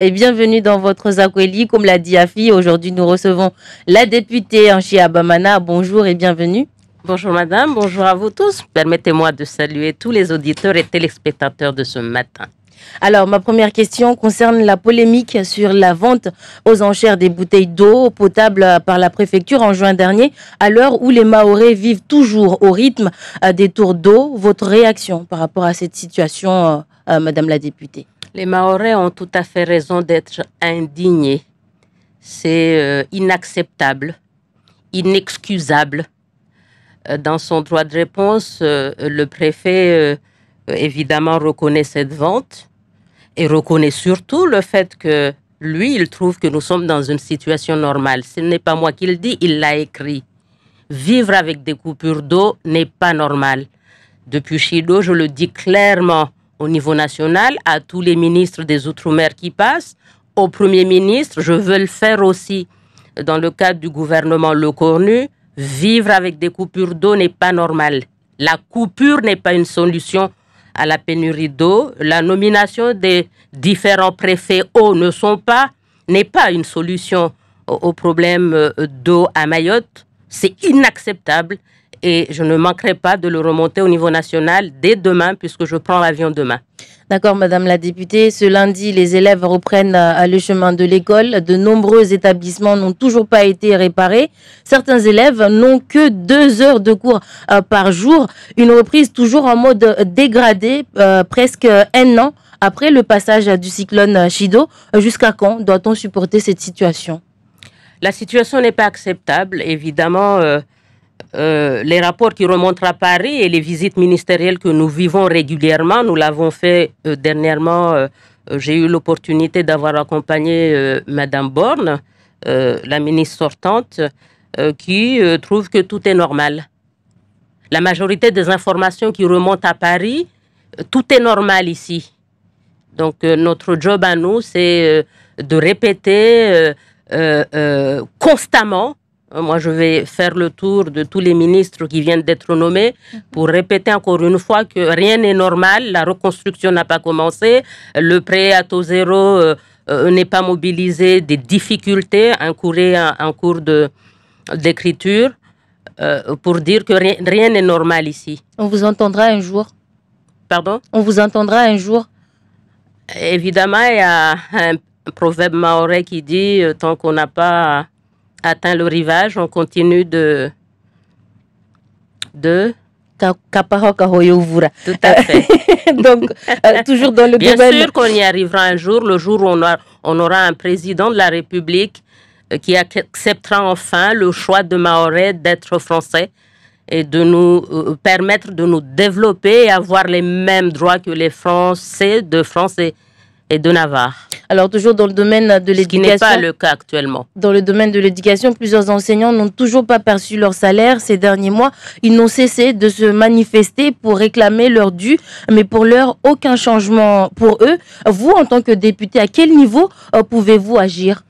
Et bienvenue dans votre Zakweli. Comme l'a dit Afi, aujourd'hui nous recevons la députée Anchi Abamana. Bonjour et bienvenue. Bonjour madame, bonjour à vous tous. Permettez-moi de saluer tous les auditeurs et téléspectateurs de ce matin. Alors, ma première question concerne la polémique sur la vente aux enchères des bouteilles d'eau potable par la préfecture en juin dernier, à l'heure où les Mahorais vivent toujours au rythme des tours d'eau. Votre réaction par rapport à cette situation, madame la députée? Les Mahorais ont tout à fait raison d'être indignés. C'est inacceptable, inexcusable. Dans son droit de réponse, le préfet évidemment reconnaît cette vente et reconnaît surtout le fait que lui, il trouve que nous sommes dans une situation normale. Ce n'est pas moi qui le dis, il l'a écrit. Vivre avec des coupures d'eau n'est pas normal. Depuis Chido, je le dis clairement au niveau national, à tous les ministres des Outre-mer qui passent, au Premier ministre, je veux le faire aussi dans le cadre du gouvernement Le Cornu. Vivre avec des coupures d'eau n'est pas normal. La coupure n'est pas une solution à la pénurie d'eau. La nomination des différents préfets eau n'est pas une solution au problème d'eau à Mayotte. C'est inacceptable et je ne manquerai pas de le remonter au niveau national dès demain puisque je prends l'avion demain. D'accord, madame la députée. Ce lundi, les élèves reprennent le chemin de l'école. De nombreux établissements n'ont toujours pas été réparés. Certains élèves n'ont que 2 heures de cours par jour. Une reprise toujours en mode dégradé, presque 1 an après le passage du cyclone Chido. Jusqu'à quand doit-on supporter cette situation? La situation n'est pas acceptable. Évidemment, les rapports qui remontent à Paris et les visites ministérielles que nous vivons régulièrement, nous l'avons fait dernièrement. J'ai eu l'opportunité d'avoir accompagné Madame Borne, la ministre sortante, qui trouve que tout est normal. La majorité des informations qui remontent à Paris, tout est normal ici. Donc notre job à nous, c'est de répéter constamment. Moi, je vais faire le tour de tous les ministres qui viennent d'être nommés pour répéter encore une fois que rien n'est normal, la reconstruction n'a pas commencé, le prêt à taux zéro n'est pas mobilisé, des difficultés encourées en cours d'écriture pour dire que rien n'est normal ici. On vous entendra un jour? Pardon? On vous entendra un jour? Évidemment, il y a un proverbe mahorais qui dit tant qu'on n'a pas atteint le rivage, on continue de... Tout à fait. Donc, toujours dans le Bien domaine... sûr qu'on y arrivera un jour, le jour où on aura un président de la République qui acceptera enfin le choix de Mahorais d'être français et de nous permettre de nous développer et avoir les mêmes droits que les Français de France et de Navarre. Alors, toujours dans le domaine de l'éducation... Ce qui n'est pas le cas actuellement. Dans le domaine de l'éducation, plusieurs enseignants n'ont toujours pas perçu leur salaire ces derniers mois. Ils n'ont cessé de se manifester pour réclamer leur dû, mais pour l'heure, aucun changement pour eux. Vous, en tant que député, à quel niveau pouvez-vous agir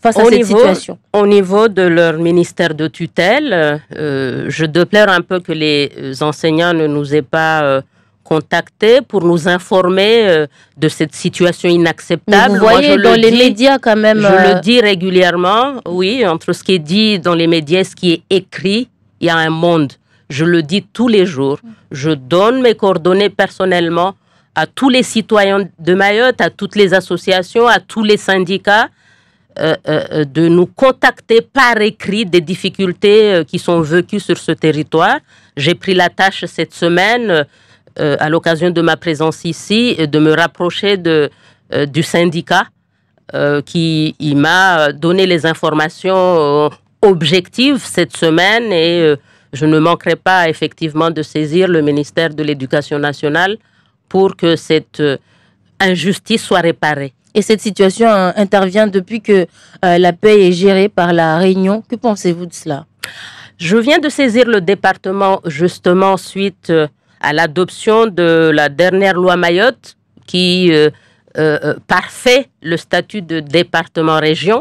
face à cette situation? Au niveau de leur ministère de tutelle, je déplore un peu que les enseignants ne nous aient pas... contactés pour nous informer de cette situation inacceptable. Mais vous voyez, dans les médias quand même... Je le dis régulièrement, oui, entre ce qui est dit dans les médias et ce qui est écrit, il y a un monde. Je le dis tous les jours. Je donne mes coordonnées personnellement à tous les citoyens de Mayotte, à toutes les associations, à tous les syndicats, de nous contacter par écrit des difficultés qui sont vécues sur ce territoire. J'ai pris la tâche cette semaine... à l'occasion de ma présence ici, de me rapprocher du syndicat qui m'a donné les informations objectives cette semaine et je ne manquerai pas effectivement de saisir le ministère de l'Éducation nationale pour que cette injustice soit réparée. Et cette situation intervient depuis que la paie est gérée par la Réunion. Que pensez-vous de cela? Je viens de saisir le département justement suite... à l'adoption de la dernière loi Mayotte qui parfait le statut de département-région.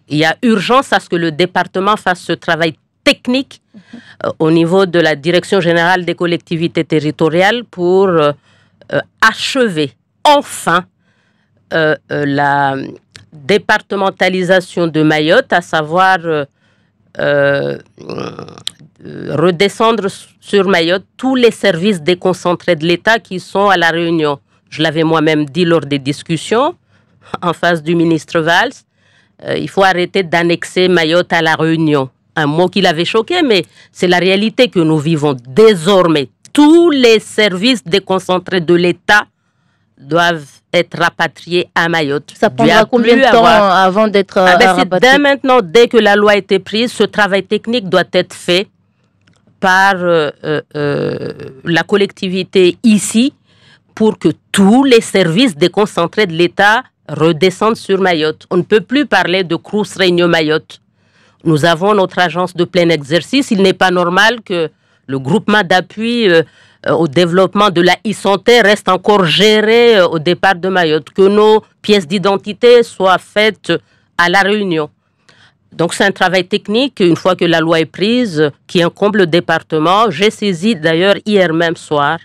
Il y a urgence à ce que le département fasse ce travail technique au niveau de la Direction générale des collectivités territoriales pour achever enfin la départementalisation de Mayotte, à savoir redescendre sur Mayotte tous les services déconcentrés de l'État qui sont à La Réunion. Je l'avais moi-même dit lors des discussions en face du ministre Valls. Il faut arrêter d'annexer Mayotte à La Réunion. Un mot qui l'avait choqué, mais c'est la réalité que nous vivons désormais. Tous les services déconcentrés de l'État doivent être rapatriés à Mayotte. Ça prendra combien de temps avant d'être rapatrié? Dès maintenant, dès que la loi a été prise, ce travail technique doit être fait par la collectivité ici pour que tous les services déconcentrés de l'État redescendent sur Mayotte. On ne peut plus parler de Crous Réunion Mayotte. Nous avons notre agence de plein exercice. Il n'est pas normal que le groupement d'appui au développement de la e-santé reste encore géré au départ de Mayotte, que nos pièces d'identité soient faites à La Réunion. Donc c'est un travail technique, une fois que la loi est prise, qui incombe le département. J'ai saisi d'ailleurs hier même soir,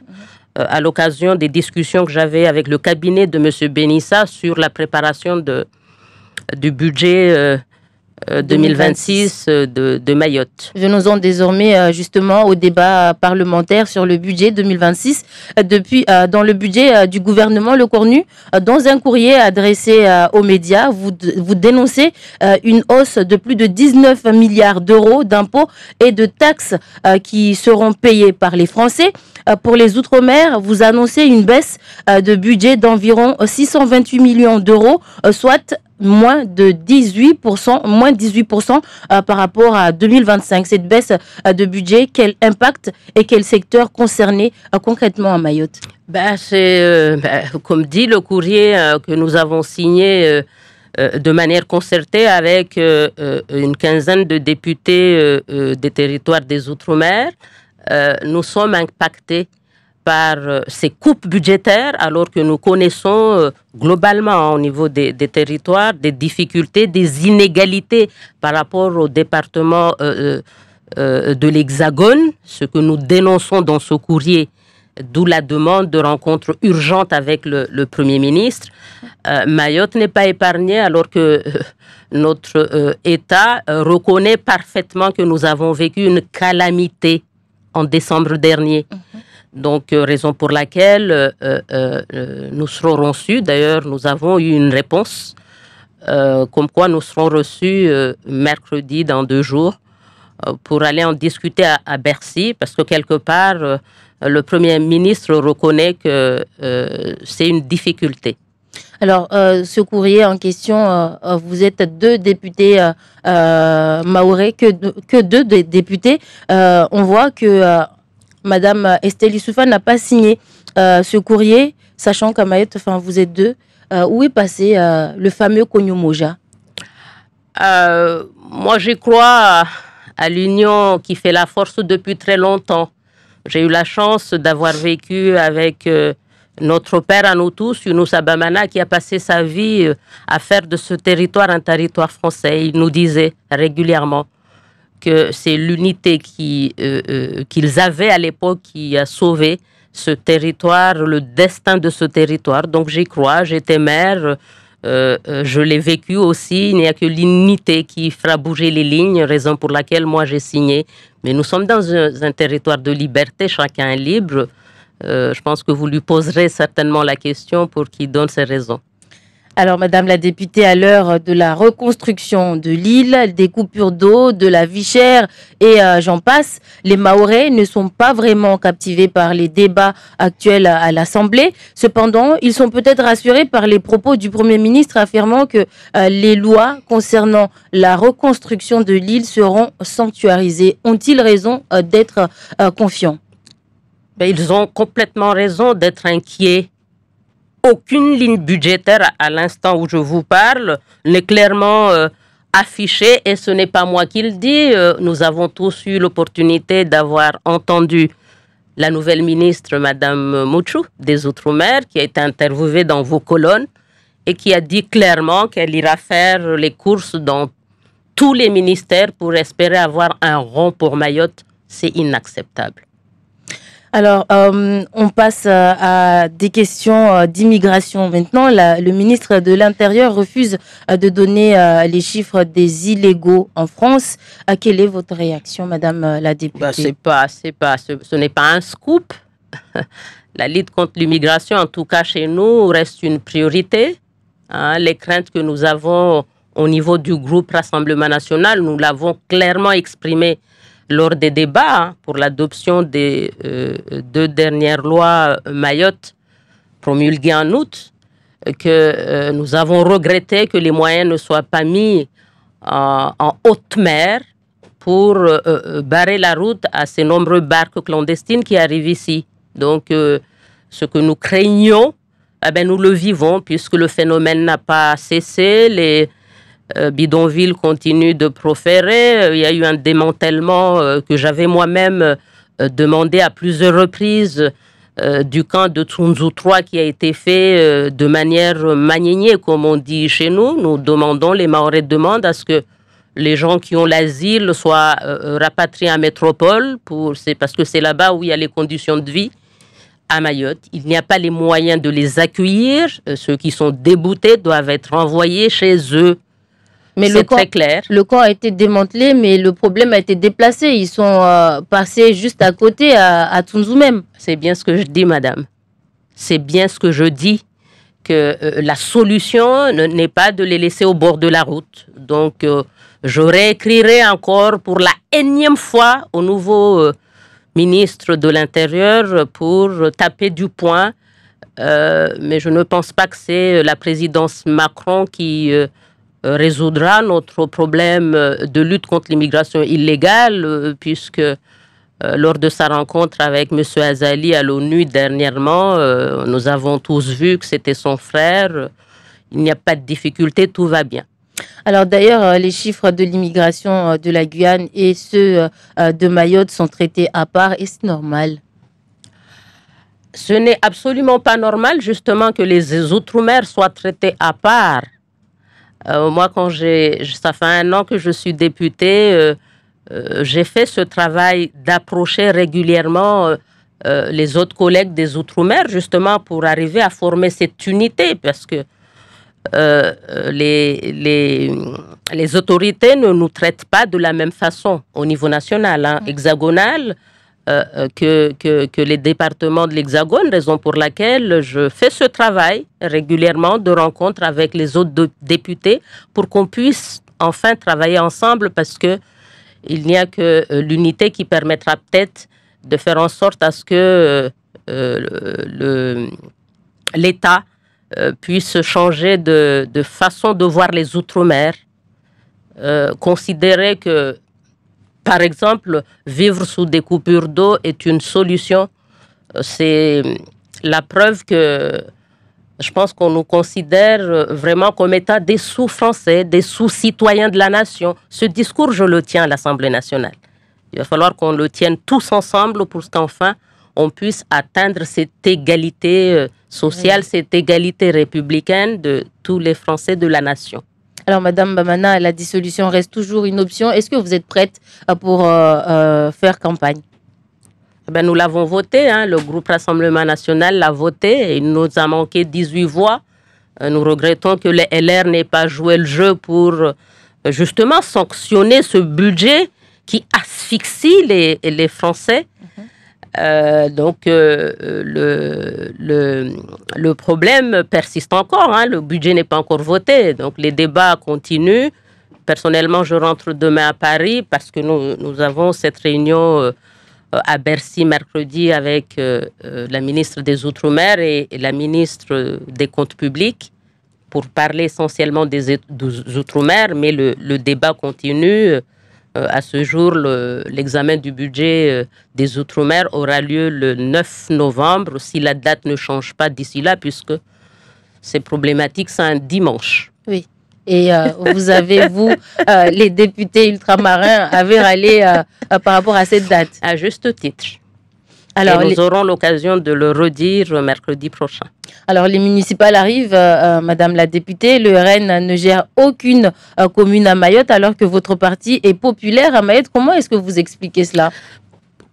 à l'occasion des discussions que j'avais avec le cabinet de M. Benissa sur la préparation du budget 2026 de Mayotte. Venons-en désormais justement au débat parlementaire sur le budget 2026. Dans le budget du gouvernement, le Cornu, dans un courrier adressé aux médias, vous dénoncez une hausse de plus de 19 milliards d'euros d'impôts et de taxes qui seront payés par les Français. Pour les Outre-mer, vous annoncez une baisse de budget d'environ 628 millions d'euros, soit moins 18% par rapport à 2025. Cette baisse de budget, quel impact et quel secteur concerné concrètement à Mayotte? C'est, comme dit le courrier que nous avons signé de manière concertée avec une quinzaine de députés des territoires des Outre-mer, nous sommes impactés par ces coupes budgétaires, alors que nous connaissons globalement au niveau des territoires des difficultés, des inégalités par rapport au département de l'Hexagone, ce que nous dénonçons dans ce courrier, d'où la demande de rencontre urgente avec le Premier ministre. Mayotte n'est pas épargnée alors que notre État reconnaît parfaitement que nous avons vécu une calamité en décembre dernier. Donc, raison pour laquelle nous serons reçus. D'ailleurs, nous avons eu une réponse comme quoi nous serons reçus mercredi dans 2 jours pour aller en discuter à Bercy, parce que quelque part, le Premier ministre reconnaît que c'est une difficulté. Alors, ce courrier en question, vous êtes 2 députés mahorais, que 2 députés. On voit que Madame Estelle Youssoupha n'a pas signé ce courrier, sachant qu'à Mayotte, vous êtes 2. Où est passé le fameux Konyumoja? Moi, je crois à l'union qui fait la force depuis très longtemps. J'ai eu la chance d'avoir vécu avec notre père à nous tous, Younous Abamana, qui a passé sa vie à faire de ce territoire un territoire français. Il nous disait régulièrement que c'est l'unité qu'ils avaient à l'époque qui a sauvé ce territoire, le destin de ce territoire. Donc j'y crois, j'étais maire, je l'ai vécu aussi. Il n'y a que l'unité qui fera bouger les lignes, raison pour laquelle moi j'ai signé. Mais nous sommes dans un territoire de liberté, chacun est libre. Je pense que vous lui poserez certainement la question pour qu'il donne ses raisons. Alors, Madame la députée, à l'heure de la reconstruction de l'île, des coupures d'eau, de la vie chère et j'en passe, les Mahorais ne sont pas vraiment captivés par les débats actuels à l'Assemblée. Cependant, ils sont peut-être rassurés par les propos du Premier ministre affirmant que les lois concernant la reconstruction de l'île seront sanctuarisées. Ont-ils raison d'être confiants? Ils ont complètement raison d'être inquiets. Aucune ligne budgétaire à l'instant où je vous parle n'est clairement affichée, et ce n'est pas moi qui le dis. Nous avons tous eu l'opportunité d'avoir entendu la nouvelle ministre, Madame Mouchou, des Outre-mer, qui a été interviewée dans vos colonnes et qui a dit clairement qu'elle ira faire les courses dans tous les ministères pour espérer avoir un rond pour Mayotte. C'est inacceptable. Alors, on passe à des questions d'immigration. Maintenant, le ministre de l'Intérieur refuse de donner les chiffres des illégaux en France. Quelle est votre réaction, Madame la députée? Ce n'est pas un scoop. La lutte contre l'immigration, en tout cas chez nous, reste une priorité. Hein, les craintes que nous avons au niveau du groupe Rassemblement National, nous l'avons clairement exprimé lors des débats pour l'adoption des 2 dernières lois Mayotte promulguées en août, que nous avons regretté que les moyens ne soient pas mis en haute mer pour barrer la route à ces nombreuses barques clandestines qui arrivent ici. Donc, ce que nous craignons, nous le vivons puisque le phénomène n'a pas cessé. Les bidonvilles continuent de proférer. Il y a eu un démantèlement que j'avais moi-même demandé à plusieurs reprises du camp de Tsunzu 3 qui a été fait de manière manignée, comme on dit chez nous. Nous demandons, les Mahorais demandent à ce que les gens qui ont l'asile soient rapatriés en métropole, parce que c'est là-bas où il y a les conditions de vie. À Mayotte, il n'y a pas les moyens de les accueillir. Ceux qui sont déboutés doivent être renvoyés chez eux. Mais c'est très clair. Le camp a été démantelé, mais le problème a été déplacé. Ils sont passés juste à côté, à Tsunzu même. C'est bien ce que je dis, madame. C'est bien ce que je dis, que la solution n'est pas de les laisser au bord de la route. Donc, je réécrirai encore pour la énième fois au nouveau ministre de l'Intérieur pour taper du poing. Mais je ne pense pas que c'est la présidence Macron qui résoudra notre problème de lutte contre l'immigration illégale, puisque lors de sa rencontre avec M. Azali à l'ONU dernièrement, nous avons tous vu que c'était son frère. Il n'y a pas de difficulté, tout va bien. Alors d'ailleurs, les chiffres de l'immigration de la Guyane et ceux de Mayotte sont traités à part. Est-ce normal? Ce n'est absolument pas normal, justement, que les Outre-mer soient traités à part. Moi, ça fait 1 an que je suis députée, j'ai fait ce travail d'approcher régulièrement les autres collègues des Outre-mer, justement, pour arriver à former cette unité, parce que les autorités ne nous traitent pas de la même façon au niveau national, hexagonal, que les départements de l'Hexagone, raison pour laquelle je fais ce travail régulièrement de rencontre avec les autres députés pour qu'on puisse enfin travailler ensemble, parce que il n'y a que l'unité qui permettra peut-être de faire en sorte à ce que l'État puisse changer de façon de voir les Outre-mer, considérer que, par exemple, vivre sous des coupures d'eau est une solution. C'est la preuve que je pense qu'on nous considère vraiment comme étant des sous-Français, des sous-citoyens de la nation. Ce discours, je le tiens à l'Assemblée nationale. Il va falloir qu'on le tienne tous ensemble pour qu'enfin on puisse atteindre cette égalité sociale, cette égalité républicaine de tous les Français de la nation. Alors, Madame Bamana, la dissolution reste toujours une option. Est-ce que vous êtes prête pour faire campagne? Nous l'avons voté, le groupe Rassemblement National l'a voté. Et il nous a manqué 18 voix. Nous regrettons que les LR n'aient pas joué le jeu pour justement sanctionner ce budget qui asphyxie les Français. Donc, le problème persiste encore. Le budget n'est pas encore voté. Donc, les débats continuent. Personnellement, je rentre demain à Paris parce que nous avons cette réunion à Bercy mercredi avec la ministre des Outre-mer et la ministre des Comptes publics pour parler essentiellement des Outre-mer. Mais le débat continue. À ce jour, l'examen du budget des Outre-mer aura lieu le 9 novembre, si la date ne change pas d'ici là, puisque c'est problématique, c'est un dimanche. Oui. Et vous avez, les députés ultramarins, avez râlé par rapport à cette date? À juste titre. Alors, et nous aurons l'occasion de le redire mercredi prochain. Alors, les municipales arrivent, Madame la députée. Le RN ne gère aucune commune à Mayotte, alors que votre parti est populaire à Mayotte. Comment est-ce que vous expliquez cela?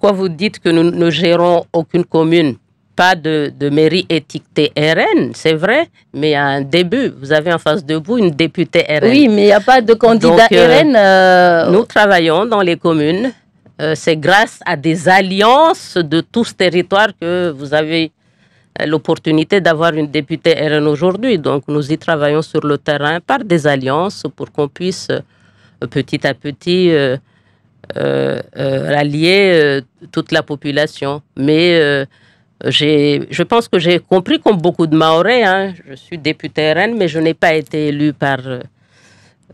pourquoi vous dites que nous ne gérons aucune commune? Pas de mairie étiquetée RN, c'est vrai, mais il y a un début. Vous avez en face de vous une députée RN. Oui, mais il n'y a pas de candidat RN. Nous travaillons dans les communes. C'est grâce à des alliances de tout ce territoire que vous avez l'opportunité d'avoir une députée RN aujourd'hui. Donc, nous y travaillons sur le terrain par des alliances pour qu'on puisse petit à petit rallier toute la population. Mais je pense que j'ai compris comme beaucoup de Mahorais. Hein, je suis députée RN, mais je n'ai pas été élue par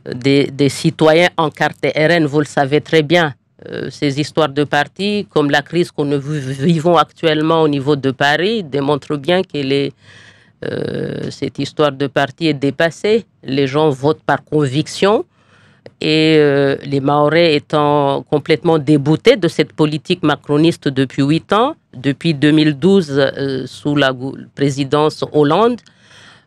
des citoyens encartés RN, vous le savez très bien. Ces histoires de partis, comme la crise que nous vivons actuellement au niveau de Paris, démontrent bien que cette histoire de parti est dépassée. Les gens votent par conviction et les Mahorais étant complètement déboutés de cette politique macroniste depuis 8 ans, depuis 2012 sous la présidence Hollande,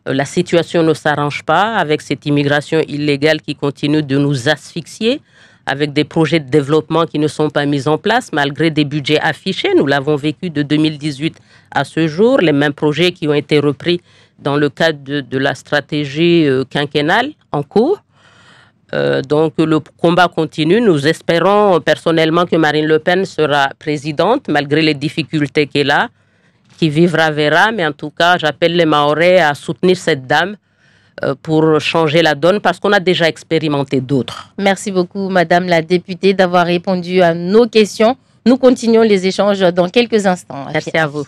la situation ne s'arrange pas avec cette immigration illégale qui continue de nous asphyxier, avec des projets de développement qui ne sont pas mis en place malgré des budgets affichés. Nous l'avons vécu de 2018 à ce jour, les mêmes projets qui ont été repris dans le cadre de la stratégie quinquennale en cours. Donc le combat continue. Nous espérons personnellement que Marine Le Pen sera présidente malgré les difficultés qu'elle a. Qui vivra verra, mais en tout cas, j'appelle les Mahorais à soutenir cette dame pour changer la donne parce qu'on a déjà expérimenté d'autres. Merci beaucoup, Madame la députée, d'avoir répondu à nos questions. Nous continuons les échanges dans quelques instants. Merci à vous.